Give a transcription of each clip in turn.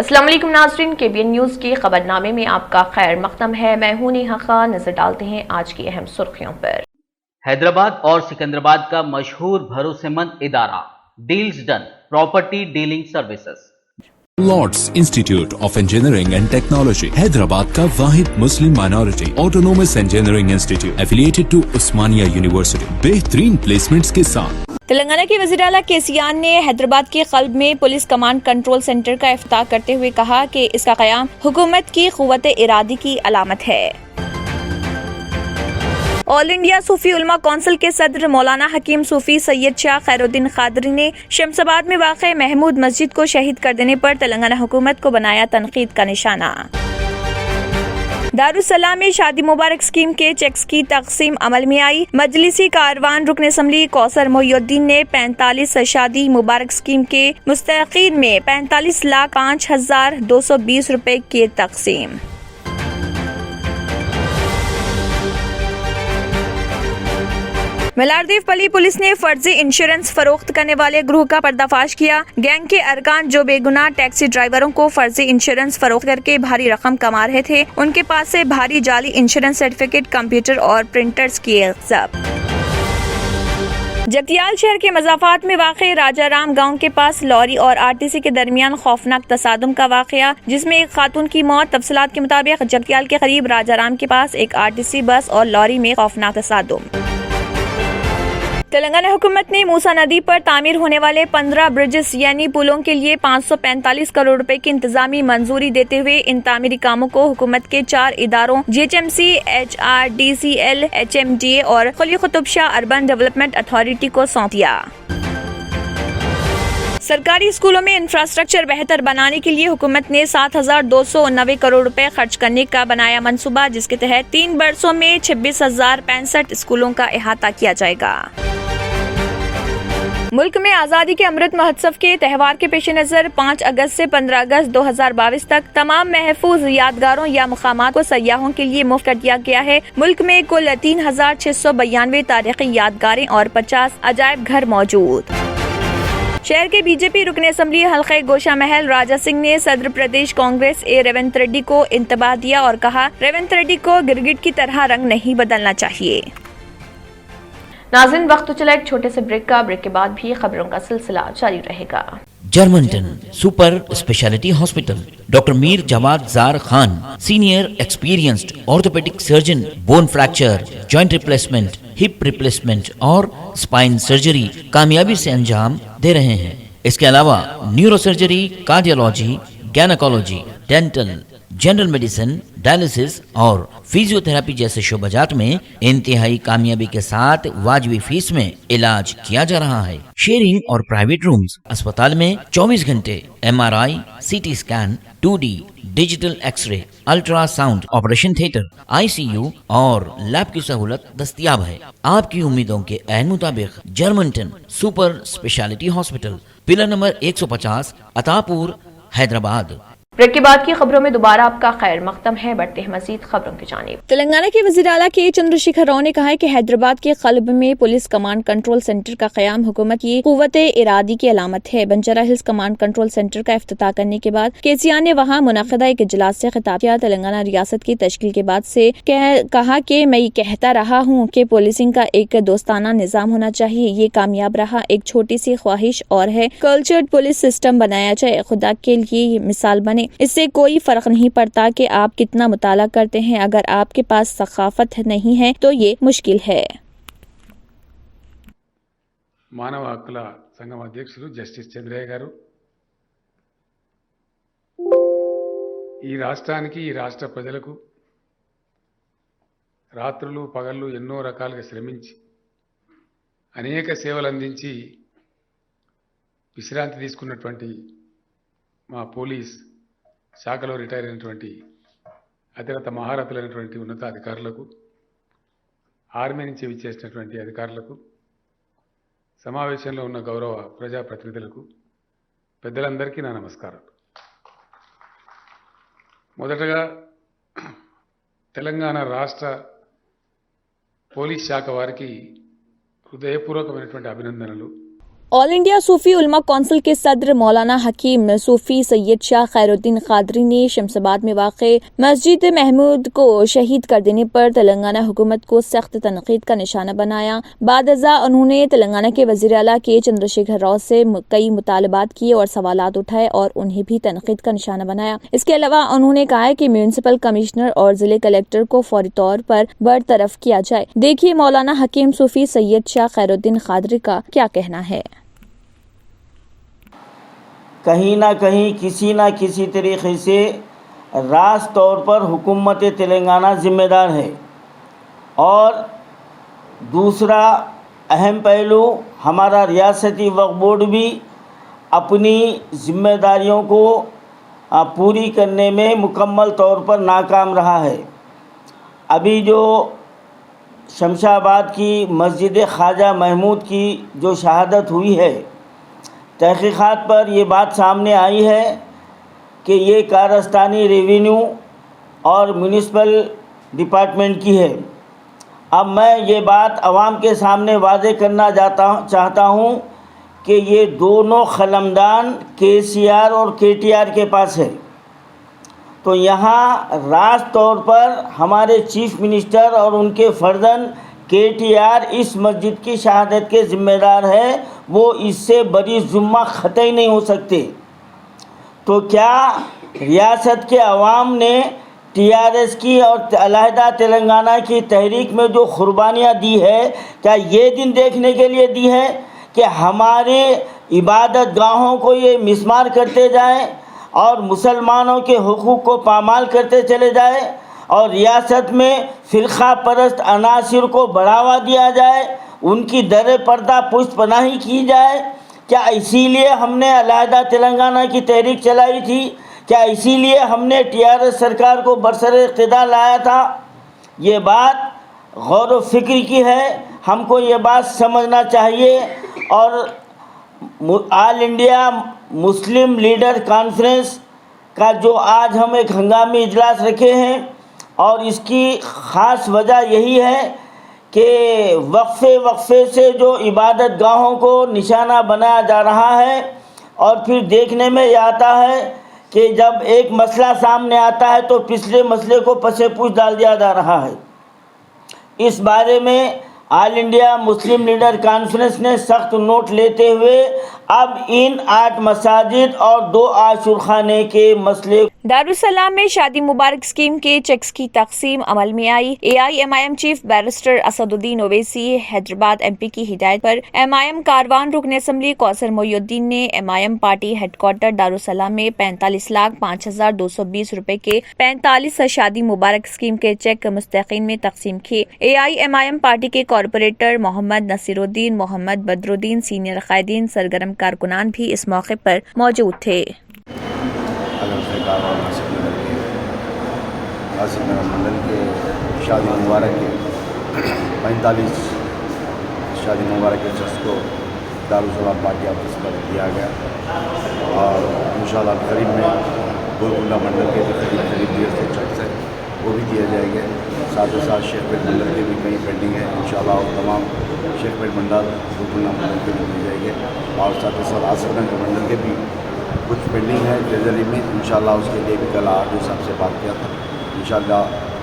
अस्सलाम वालेकुम नाज़रीन, KBN न्यूज़ के खबरनामे में आपका खैर मक़दम है। मैं हूं नेहा खान। नजर डालते हैं आज की अहम सुर्खियों पर। हैदराबाद और सिकंदराबाद का मशहूर भरोसेमंद इदारा deals done property dealing services. Lords institute of engineering and technology Hyderabad का वाहिद मुस्लिम minority autonomous engineering institute affiliated to Osmania university, बेहतरीन प्लेसमेंट्स के साथ। तेलंगाना के वज़ीर आला KCR ने हैदराबाद के क़ल्ब में पुलिस कमांड कंट्रोल सेंटर का इफ्तिताह करते हुए कहा कि इसका क़याम हुकूमत की क़ुव्वत इरादी की अलामत है। ऑल इंडिया सूफी उलमा कौंसिल के सदर मौलाना हकीम सूफी सैयद शाह खैरुद्दीन कादरी ने शमसाबाद में वाक़े महमूद मस्जिद को शहीद कर देने पर तेलंगाना हुकूमत को बनाया तनकीद का निशाना। दारुसलाम में शादी मुबारक स्कीम के चेक्स की तकसीम अमल में आई। मजलिसी कारवान रुकन असम्बली कौसर मोहिउद्दीन ने 45 शादी मुबारक स्कीम के मुस्तहिकीन में 45,05,220 रुपए किए तकसीम। मलारदेव पली पुलिस ने फर्जी इंश्योरेंस फरोख्त करने वाले ग्रोह का पर्दाफाश किया। गैंग के अरकान जो बेगुनाह टैक्सी ड्राइवरों को फर्जी इंश्योरेंस फरोख्त करके भारी रकम कमा रहे थे, उनके पास से भारी जाली इंश्योरेंस सर्टिफिकेट, कंप्यूटर और प्रिंटर्स किए जब्त। जगतियाल शहर के मज़ाफात में वाक़े राजाराम गांव के पास लॉरी और RTC के दरमियान खौफनाक तसादुम का वाक़या, जिसमें एक खातून की मौत। तफसीलात के मुताबिक जगतियाल के करीब राजाराम के पास एक RTC बस और लॉरी में खौफनाक तसादुम। तेलंगाना हुकूमत ने मूसा नदी पर तामीर होने वाले 15 ब्रिजेस यानी पुलों के लिए 545 करोड़ रुपए की इंतजामी मंजूरी देते हुए इन तामीरी कामों को हुकूमत के 4 इदारों GHMC, HRDCL, HMDA और Quli Qutub Shah urban development authority को सौंप दिया। सरकारी स्कूलों में इंफ्रास्ट्रक्चर बेहतर बनाने के लिए हुकूमत ने 7,290 करोड़ रुपए खर्च करने का बनाया मंसूबा, जिसके तहत 3 बरसों में 26,065 स्कूलों का अहाता किया जाएगा। मुल्क में आज़ादी के अमृत महोत्सव के त्यौहार के पेश नज़र 5 अगस्त से 15 अगस्त 2022 तक तमाम महफूज यादगारों या मुकामात को सयाहों के लिए मुफ्त कर दिया गया है। मुल्क में कुल 3,692 तारीखी यादगारें और 50 अजायब घर मौजूद। शहर के BJP रुकन असम्बली हल्के गोशा महल राजा सिंह ने सदर प्रदेश कांग्रेस रेवंत रेड्डी को इंतबाह दिया और कहा, रेवंत रेड्डी को गिरगिट की तरह रंग नहीं बदलना चाहिए। नाज़रीन, वक्त तो चला एक छोटे से ब्रेक का। ब्रेक के बाद भी खबरों का सिलसिला जारी रहेगा। जर्मनटन super speciality hospital, doctor Mir Jawad जार Khan, senior experienced orthopaedic surgeon, bone fracture, joint replacement, hip replacement और स्पाइन सर्जरी कामयाबी से अंजाम दे रहे हैं। इसके अलावा neuro surgery, cardiology, gynaecology, dental, general medicine, dialysis और फिजियोथेरेपी जैसे शोबाजात में इंतहाई कामयाबी के साथ वाजिबी फीस में इलाज किया जा रहा है। शेयरिंग और प्राइवेट रूम्स, अस्पताल में 24 घंटे MRI, CT scan, 2D digital x ray, ultrasound, operation theatre, ICU और लैब की सहूलत दस्तयाब है। आपकी उम्मीदों के ऐन मुताबिक Germanten super speciality hospital, pillar number 150, Attapur, Hyderabad. Break के बाद की खबरों में दोबारा आपका खैर मक़दम है। बढ़ते हैं मजीद खबरों की जानिब। तेलंगाना के वज़ीर आला के चंद्रशेखर राव ने कहा है कि हैदराबाद के क़ल्ब में पुलिस कमांड कंट्रोल सेंटर का क़याम हुकूमत की क़ुव्वत इरादी की अलामत है। Banjara hills command control centre का इफ्तिताह करने के बाद KCR ने वहाँ मुनक़दा एक इजलास से खिताब किया। तेलंगाना रियासत की तश्कील के बाद से कहा कि मैं कहता रहा हूँ कि पुलिसिंग का एक दोस्ताना निज़ाम होना चाहिए। ये कामयाब रहा। एक छोटी सी ख्वाहिश और है, कल्चर्ड पुलिस सिस्टम बनाया जाए। खुदा के लिए ये मिसाल बने। इससे कोई फर्क नहीं पड़ता कि आप कितना मुताला करते हैं, अगर आपके पास सखाफत नहीं है तो ये मुश्किल है। మానవ హక్కుల సంఘం అధ్యక్షులు జస్టిస్ చంద్రయ్య గారు, ఈ రాష్ట్రానికి, ఈ రాష్ట్ర ప్రజలకు రాత్రులు పగళ్ళు ఎన్నో రకాలుగా శ్రమించి అనేక సేవలు అందించి విశ్రాంతి తీసుకున్నటువంటి మా పోలీస్ శాఖలో రిటైర్ అయినటువంటి అత్యంత మహారథులైనటువంటి ఉన్నతాధికారులకు, ఆర్మీ నుంచి విచ్చేసినటువంటి అధికారులకు, సమావేశంలో ఉన్న గౌరవ ప్రజాప్రతినిధులకు, పెద్దలందరికీ నా నమస్కారం. మొదటగా తెలంగాణ రాష్ట్ర పోలీస్ శాఖ వారికి హృదయపూర్వకమైనటువంటి అభినందనలు. ऑल इंडिया सूफी उलमा कौंसिल के सदर मौलाना हकीम सूफी सैयद शाह खैरुद्दीन कादरी ने शमशाबाद में वाक़ मस्जिद महमूद को शहीद कर देने पर तेलंगाना हुकूमत को सख्त तनकीद का निशाना बनाया। बादअज़ा उन्होंने तेलंगाना के वज़ीर आला के चंद्रशेखर राव से कई मुतालबात किए और सवालात उठाए और उन्हें भी तनकीद का निशाना बनाया। इसके अलावा उन्होंने कहा है कि म्यूनिसिपल कमिश्नर और जिले कलेक्टर को फौरी तौर पर बरतरफ किया जाए। देखिए मौलाना हकीम सूफी सैयद शाह खैरुद्दीन कादरी का क्या कहना है। कहीं ना कहीं किसी ना किसी तरीके से रास तौर पर हुकूमत तेलंगाना ज़िम्मेदार है और दूसरा अहम पहलू हमारा रियासती वक्फ बोर्ड भी अपनी ज़िम्मेदारियों को पूरी करने में मुकम्मल तौर पर नाकाम रहा है। अभी जो शमशाबाद की मस्जिद ख्वाजा महमूद की जो शहादत हुई है, तहक़ीक़ात पर ये बात सामने आई है कि ये कारस्तानी रेवेन्यू और म्यूनिसिपल डिपार्टमेंट की है। अब मैं ये बात आवाम के सामने वाज़े करना चाहता हूँ कि ये दोनों ख़लमदान KCR और KTR के पास है। तो यहाँ राज तौर पर हमारे चीफ मिनिस्टर और उनके फर्जंद KTR इस मस्जिद की शहादत के ज़िम्मेदार है, वो इससे बड़ी जुम्मा ख़तई नहीं हो सकते। तो क्या रियासत के अवाम ने TRS की और अलहदा तेलंगाना की तहरीक में जो कुर्बानियाँ दी है, क्या ये दिन देखने के लिए दी है कि हमारे इबादत गाहों को ये मिसमार करते जाएं और मुसलमानों के हुकूक को पामाल करते चले जाए और रियासत में फ़िरक़ा परस्त अनासिर को बढ़ावा दिया जाए, उनकी दर पर्दा पुष्ट पनाही की जाए? क्या इसीलिए हमने अलहदा तेलंगाना की तहरीक चलाई थी? क्या इसीलिए हमने TRS सरकार को बरसरे इक़्तिदार लाया था? ये बात गौर व फिक्र की है, हमको ये बात समझना चाहिए। और all India Muslim leader conference का जो आज हम एक हंगामी इजलास रखे हैं और इसकी ख़ास वजह यही है कि वक्फे से जो इबादत गाहों को निशाना बनाया जा रहा है और फिर देखने में ये आता है कि जब एक मसला सामने आता है तो पिछले मसले को पसेपूछ डाल दिया जा रहा है। इस बारे में all India Muslim leader conference ने सख्त नोट लेते हुए अब इन 8 मसाजिद और 2 आशुरखाने के मसले दारुसलाम में शादी मुबारक स्कीम के चेक्स की तकसीम अमल में आई। AIMIM chief barrister Asaduddin Owaisi Hyderabad MP की हिदायत पर MIM कारवान रुकन असम्बली कौसर मोइनुद्दीन ने MIM पार्टी हेडक्वार्टर दारुसलाम में 45,05,220 रुपए के 45 शादी मुबारक स्कीम के चेक मुस्तकीन में तकसीम किए। AIMIM पार्टी के कॉरपोरेटर मोहम्मद नसीरुद्दीन, मोहम्मद बदरुद्दीन, सीनियर कायदीन, सरगर्म कारकुनान भी इस मौके पर मौजूद थे। आसिफ नगर मंडल के शादी मुबारक के 45 शादी मुबारक के शख्स को दारुसलाम पार्टी ऑफिस पर दिया गया और इंशाअल्लाह करीब में गोलकुंडा मंडल के भी करीब 150 चेक्स हैं, वो भी दिए जाएंगे। साथ ही साथ शेखपेट मंडल के भी कई पेंडिंग है, इंशाअल्लाह और तमाम शेखपेट मंडल गोलकुंडा मंडल के भी दिए जाएंगे और साथ ही साथ आसिफ नगर मंडल के भी कुछ पेंडिंग है ट्रेजरी में। इंशाअल्लाह उसके लिए भी कल RDO साहब से बात किया था। इंशाअल्लाह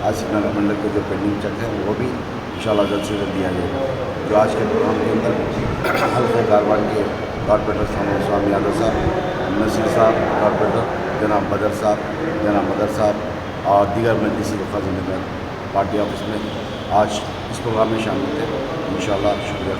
आसिफ नगर मंडल के जो पेंडिंग चेक हैं वो भी इंशाअल्लाह जल्द से जल्द दिया जाएगा। जो आज के प्रोग्राम के अंदर हल्के कारवान के कॉर्पोरेटर स्वामी यादव साहब, नसीर साहब कॉर्पोरेटर, जनाब बदर साहब, जनाब मदर साहब और दीगर मजलिसी वफ़ा ज़िम्मेदार पार्टी ऑफिस में आज इस प्रोग्राम में शामिल थे। इंशाअल्लाह शुक्रिया।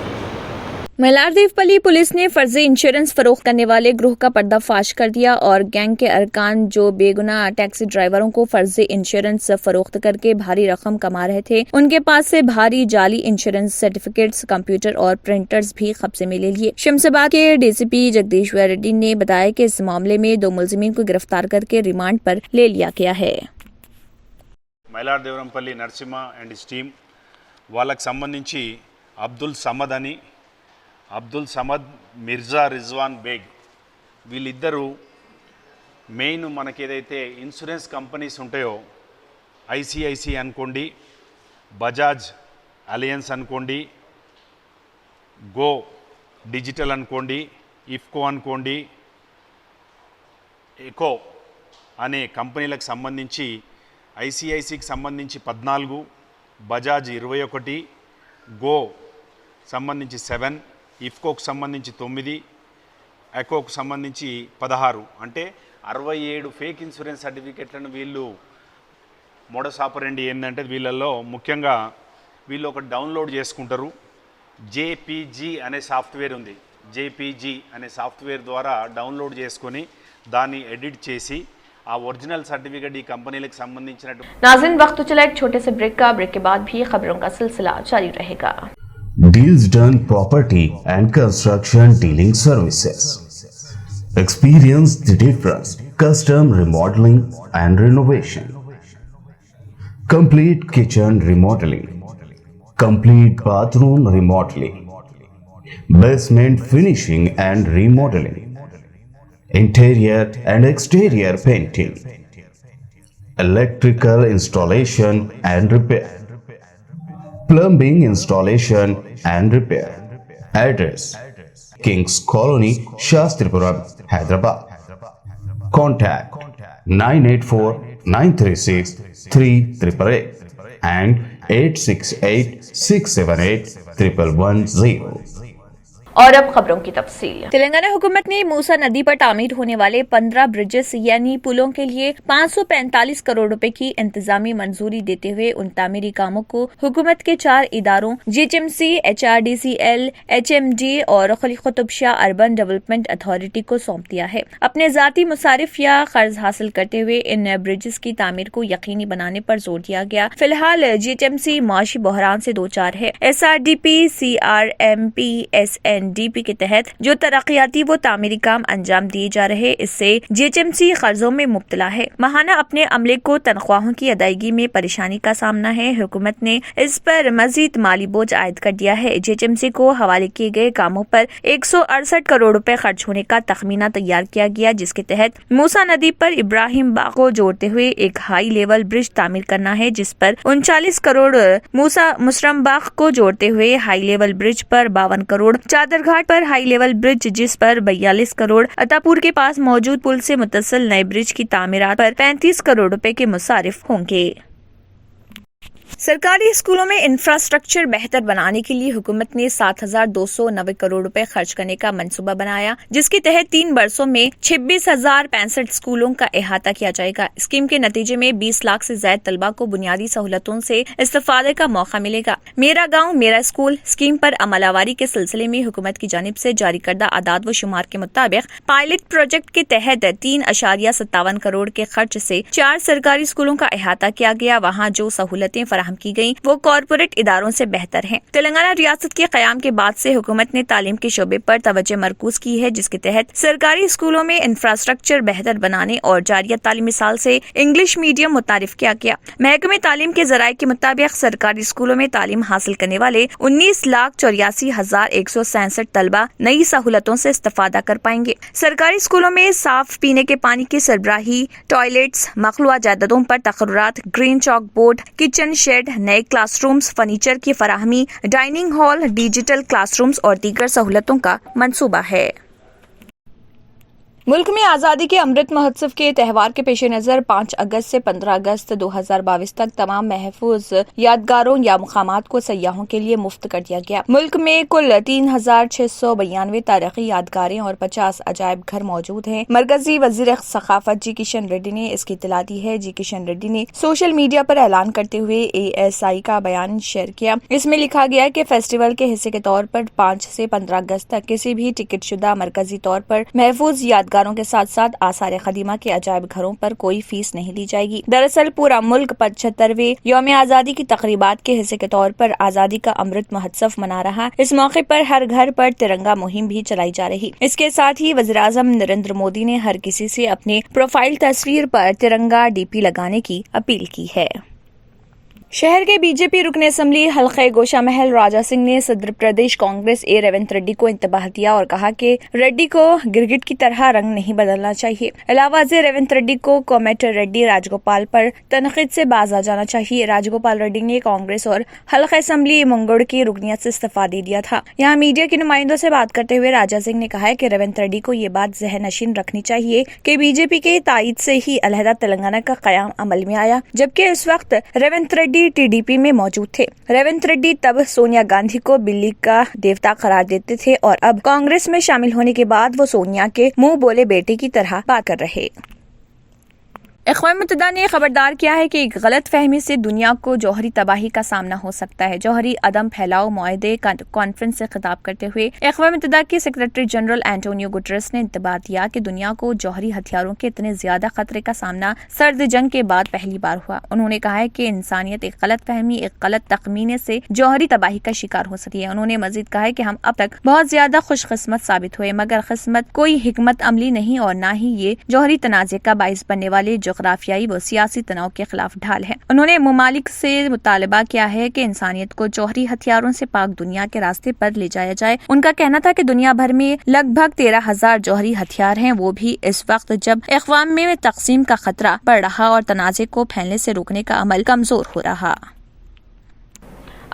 मलारदेवपल्ली पुलिस ने फर्जी इंश्योरेंस फरोख्त करने वाले ग्रोह का पर्दाफाश कर दिया और गैंग के अरकान जो बेगुनाह टैक्सी ड्राइवरों को फर्जी इंश्योरेंस फरोख्त करके भारी रकम कमा रहे थे, उनके पास से भारी जाली इंश्योरेंस सर्टिफिकेट्स, कंप्यूटर और प्रिंटर्स भी कब्जे में ले लिए। शमशाबाद के DCP जगदीश्वर रेड्डी ने बताया कि इस मामले में 2 मुलजिमीन को गिरफ्तार करके रिमांड पर ले लिया गया है। మైలార్దేవరంపల్లి నరసింహ అండ్ హిస్ టీమ్ వాళ్ళకి సంబంధించి అబ్దుల్ సమద్ మిర్జా రిజ్వాన్ బేగ్ వీళ్ళిద్దరూ మెయిన్ మనకి ఏదైతే ఇన్సూరెన్స్ కంపెనీస్ ఉంటాయో ICICI అనుకోండి, బజాజ్ అలయన్స్ అనుకోండి, గో డిజిటల్ అనుకోండి, ఇఫ్కో అనుకోండి, ఎకో అనే కంపెనీలకు సంబంధించి ఐసిఐసికి సంబంధించి 14, బజాజ్ 21, గో సంబంధించి 7, ఇఫ్కోకు సంబంధించి 9, ఎకోకు సంబంధించి 16, అంటే 67 ఫేక్ ఇన్సూరెన్స్ సర్టిఫికెట్లను వీళ్ళు మోడస్ ఆపరెండి ఏంటంటే వీళ్ళల్లో ముఖ్యంగా వీళ్ళు ఒక డౌన్లోడ్ చేసుకుంటారు. జేపీజీ అనే సాఫ్ట్వేర్ ఉంది. జేపీజీ అనే సాఫ్ట్వేర్ ద్వారా డౌన్లోడ్ చేసుకొని దాన్ని ఎడిట్ చేసి ఆ ఒరిజిनल सर्टिफिकेट ఈ కంపెనీలకు సంబంధించినట్టు. नाज़रीन वक्त तो चला एक छोटे से ब्रेक का। ब्रेक के बाद भी खबरों का सिलसिला जारी रहेगा। Deals Done Property and Construction Dealing Services. Experience the difference. Custom remodeling and renovation. Complete kitchen remodeling. Complete bathroom remodeling. Basement finishing and remodeling. Interior and exterior painting. Electrical installation and repair. Plumbing installation and repair. Address: Kings Colony, Shastripuram, Hyderabad. Contact 984-936-3888 and 868-678-1110. और अब खबरों की तफसील। तेलंगाना हुकूमत ने मूसा नदी पर तामीर होने वाले 15 ब्रिजेस यानी पुलों के लिए 545 करोड़ रुपए की इंतजामी मंजूरी देते हुए उन तामीरी कामों को हुकूमत के 4 इदारों GHMC, HRDCL, HMD और Khalil Qutub Shah urban development authority को सौंप दिया है। अपने जाती मुसारिफ या कर्ज हासिल करते हुए इन ब्रिजेस की तामीर को यकीनी बनाने पर जोर दिया गया। फिलहाल GHMC माशी बहरान से 2-4 है। SRDP, CRMP, SNDP के तहत जो तरक्याती वो तामीरी काम अंजाम दिए जा रहे, इससे GHMC कर्जों में मुब्तला है। माहाना अपने अमले को तनख्वाहों की अदायगी में परेशानी का सामना है। हुकूमत ने इस पर मजीद माली बोझ आयद कर दिया है। GHMC को हवाले किए गए कामों पर 168 करोड़ रुपए खर्च होने का तखमीना तैयार किया गया, जिसके तहत मूसा नदी पर इब्राहिम बाग को जोड़ते हुए एक हाई लेवल ब्रिज तामीर करना है, जिस पर 39 करोड़, मूसा मुसरम बाग को जोड़ते हुए हाई लेवल ब्रिज पर 52 करोड़, चादरघाट पर हाई लेवल ब्रिज जिस पर 42 करोड़, अतापुर के पास मौजूद पुल से मुत्तसिल नए ब्रिज की तामीरात पर 35 करोड़ रुपए के मुसारिफ होंगे। सरकारी स्कूलों में इंफ्रास्ट्रक्चर बेहतर बनाने के लिए हुकूमत ने 7,290 करोड़ रुपए खर्च करने का मंसूबा बनाया, जिसके तहत 3 वर्षों में 26,065 स्कूलों का अहाता किया जाएगा। स्कीम के नतीजे में 20 लाख से ज्यादा तलबा को बुनियादी सहूलतों से इस्तेफादे का मौका मिलेगा। मेरा गाँव मेरा स्कूल स्कीम पर अमलावरी के सिलसिले में हुकूमत की जानिब से जारी करदा आदाद व शुमार के मुताबिक पायलट प्रोजेक्ट के तहत 3.57 करोड़ के खर्च से 4 सरकारी स्कूलों का अहाता किया गया। वहाँ जो सहूलतें फराहम की गई वो कॉरपोरेट इदारों से बेहतर हैं। तेलंगाना रियासत के क़याम के बाद से हुकूमत ने तालीम के शोबे पर तवज्जो मरकूज की है, जिसके तहत सरकारी स्कूलों में इंफ्रास्ट्रक्चर बेहतर बनाने और जारिया तालीमी साल से इंग्लिश मीडियम मुतारिफ किया गया। महकमे तालीम के जराये के मुताबिक सरकारी स्कूलों में तालीम हासिल करने वाले 19,84,167 तलबा नई सहूलतों से इस्तेफादा कर पाएंगे। सरकारी स्कूलों में साफ पीने के पानी की सरबराही, टॉयलेट्स, मखलूआ जायदादों पर तकर्रुरात, green chalk board, kitchen shed, नए क्लासरूम्स, फर्नीचर की फराहमी, डाइनिंग हॉल, डिजिटल क्लासरूम्स और दीगर सहूलतों का मंसूबा है। मुल्क में आज़ादी के अमृत महोत्सव के त्यौहार के पेश नज़र 5 अगस्त से 15 अगस्त 2022 तक तमाम महफूज यादगारों या मुकामात को सयाहों के लिए मुफ्त कर दिया गया। मुल्क में कुल 3,692 तारीखी यादगारें और 50 अजायब घर मौजूद हैं। मरकजी वजीर सकाफत जी किशन रेड्डी ने इसकी इत्तला दी है। जी किशन रेड्डी ने सोशल मीडिया पर ऐलान करते हुए ASI का बयान शेयर किया। इसमें लिखा गया कि फेस्टिवल के हिस्से के तौर पर 5 से 15 अगस्त तक किसी भी टिकट शुदा मरकजी तौर पर महफूज यादगार के साथ साथ आसार खदीमा के अजायब घरों पर कोई फीस नहीं ली जाएगी। दरअसल पूरा मुल्क 75वें यौम आज़ादी की तकरीबात के हिस्से के तौर पर आज़ादी का अमृत महोत्सव मना रहा। इस मौके पर हर घर पर तिरंगा मुहिम भी चलाई जा रही। इसके साथ ही वज़ीर-ए-आज़म नरेंद्र मोदी ने हर किसी से अपने प्रोफाइल तस्वीर पर तिरंगा DP लगाने की अपील की है। शहर के बीजेपी रुकन असम्बली हल्के गोशा महल राजा सिंह ने सदर प्रदेश कांग्रेस ए रेवंत रेड्डी को इंतबाह दिया और कहा कि रेड्डी को गिरगिट की तरह रंग नहीं बदलना चाहिए। इलाहाबाद रेवंत रेड्डी को कोमटिर रेड्डी राजगोपाल पर तनकीद से बाज आ जाना चाहिए। राजगोपाल रेड्डी ने कांग्रेस और हल्का असम्बली मंगोड़ की रुकनियत से इस्तीफा दे दिया था। यहाँ मीडिया के नुमाइंदों से बात करते हुए राजा सिंह ने कहा है कि रेवंत रेड्डी को ये बात जहन नशीन रखनी चाहिए कि बीजेपी के तायद से ही अलहदा तेलंगाना का कयाम अमल में आया, जबकि इस वक्त रेवंत रेड्डी टीडीपी में मौजूद थे। रेवंत रेड्डी तब सोनिया गांधी को बिल्ली का देवता करार देते थे और अब कांग्रेस में शामिल होने के बाद वो सोनिया के मुंह बोले बेटे की तरह बात कर रहे। अक़वाम मुत्तहिदा ने खबरदार किया है कि एक गलत फहमी से दुनिया को जौहरी तबाही का सामना हो सकता है। जौहरी अदम फैलाओ मुआहदे कॉन्फ्रेंस से खिताब करते हुए अक़वाम मुत्तहिदा के सेक्रेटरी जनरल एंटोनियो गुटरेस ने इंतबाह दिया कि दुनिया को जौहरी हथियारों के इतने ज्यादा खतरे का सामना सर्द जंग के बाद पहली बार हुआ। उन्होंने कहा है कि इंसानियत एक गलत फहमी, एक गलत तखमीने से जौहरी तबाही का शिकार हो सकती है। उन्होंने मजीद कहा है कि हम अब तक बहुत ज्यादा खुशकिस्मत साबित हुए, मगर किस्मत कोई हिकमत अमली नहीं और न ही ये जौहरी तनाज़े का बाइस बनने वाले जोग्राफियाई व सियासी तनाव के खिलाफ ढाल है। उन्होंने मुमालिक से मुतालबा किया है कि इंसानियत को जौहरी हथियारों से पाक दुनिया के रास्ते पर ले जाया जाए। उनका कहना था कि दुनिया भर में लगभग 13,000 जौहरी हथियार हैं, वो भी इस वक्त जब अक़वाम में तकसीम का खतरा बढ़ रहा और तनाज़े को फैलने से रोकने का अमल कमजोर हो रहा।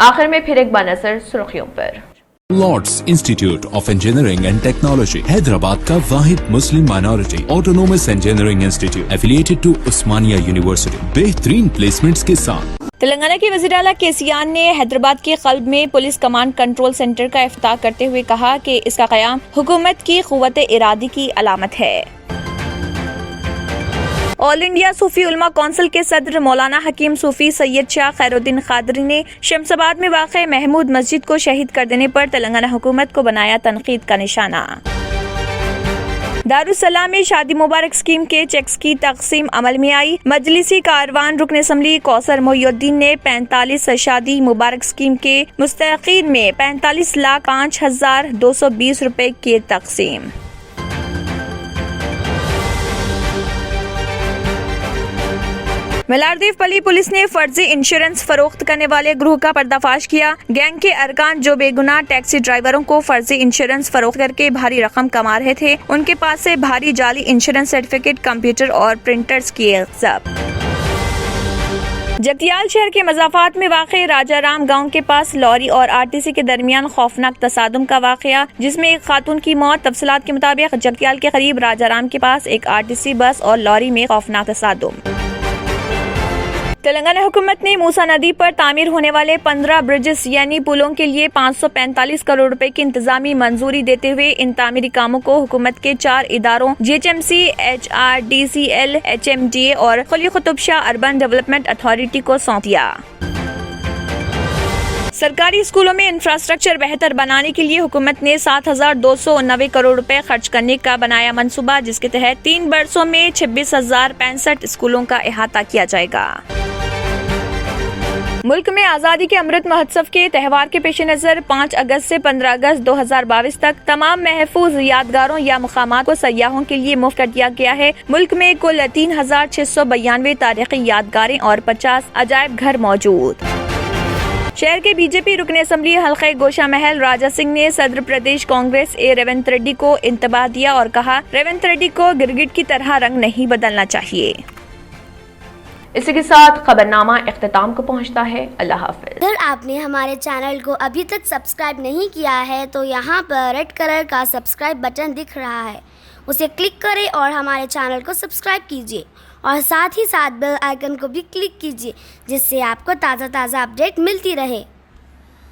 आखिर में फिर एक बार नजर सुर्खियों पर। Lords institute of engineering and technology Hyderabad का वाहिद मुस्लिम minority autonomous engineering institute affiliated to Osmania university बेहतरीन प्लेसमेंट्स के साथ। तेलंगाना के वज़ीर आला केसीआर ने हैदराबाद के क़ल्ब में पुलिस कमांड कंट्रोल सेंटर का इफ्तिताह करते हुए कहा कि इसका क़याम हुकूमत की क़ुव्वत इरादी की अलामत है। ऑल इंडिया सूफी उलमा कौंसिल के सदर मौलाना हकीम सूफी सैयद शाह खैरुद्दीन कादरी ने शमसाबाद में वाक़े महमूद मस्जिद को शहीद कर देने पर तेलंगाना हुकूमत को बनाया तनकीद का निशाना। दारुसलाम में शादी मुबारक स्कीम के चेक्स की तकसीम अमल में आई। मजलिसी कारवान रुकन असम्बली कौसर मोहिउद्दीन ने 45 शादी मुबारक स्कीम के मुस्तहिकीन में 45,05,220 रुपए की तकसीम। मलारदीव पली पुलिस ने फर्जी इंश्योरेंस फरोख्त करने वाले ग्रुह का पर्दाफाश किया। गैंग के अरकान जो बेगुनाह टैक्सी ड्राइवरों को फर्जी इंश्योरेंस फरोख्त करके भारी रकम कमा रहे थे, उनके पास से भारी जाली इंश्योरेंस सर्टिफिकेट, कंप्यूटर और प्रिंटर्स किए जब्त। जगतियाल शहर के मज़ाफ़ात में वाक़े राजाराम गांव के पास लॉरी और आरटीसी के दरमियान खौफनाक तसादुम का वाक़या, जिसमें एक खातून की मौत। तफसीलात के मुताबिक जगतियाल के करीब राजाराम के पास एक आरटीसी बस और लॉरी में खौफनाक तसादुम। तेलंगाना हुकूमत ने मूसा नदी पर तामीर होने वाले 15 ब्रिजेस यानी पुलों के लिए 545 करोड़ रुपए की इंतजामी मंजूरी देते हुए इन तामीरी कामों को हुकूमत के 4 इदारों GHMC, HRDCL, HMDA और Quli Qutub Shah urban development authority को सौंप दिया। सरकारी स्कूलों में इंफ्रास्ट्रक्चर बेहतर बनाने के लिए हुकूमत ने 7,290 करोड़ रुपए खर्च करने का बनाया मंसूबा, जिसके तहत 3 बरसों में 26,065 स्कूलों का अहाता किया जाएगा। मुल्क में आज़ादी के अमृत महोत्सव के त्यौहार के पेश नज़र 5 अगस्त से 15 अगस्त 2022 तक तमाम महफूज यादगारों या मुकामात को सयाहों के लिए मुफ्त कर दिया गया है। मुल्क में कुल 3,692 तारीखी यादगारें और 50 अजायब घर मौजूद। शहर के बीजेपी रुकन असम्बली हल्के गोशा महल राजा सिंह ने सदर प्रदेश कांग्रेस ए रेवंत रेड्डी को इंतबाह दिया और कहा, रेवंत रेड्डी को गिरगिट की तरह रंग नहीं बदलना चाहिए। इसी के साथ खबरनामा इख्तिताम को पहुंचता है। अल्लाह हाफ़िज़। अगर आपने हमारे चैनल को अभी तक सब्सक्राइब नहीं किया है तो यहाँ पर रेड कलर का सब्सक्राइब बटन दिख रहा है, उसे क्लिक करें और हमारे चैनल को सब्सक्राइब कीजिए और साथ ही साथ बेल आइकन को भी क्लिक कीजिए, जिससे आपको ताज़ा अपडेट मिलती रहे।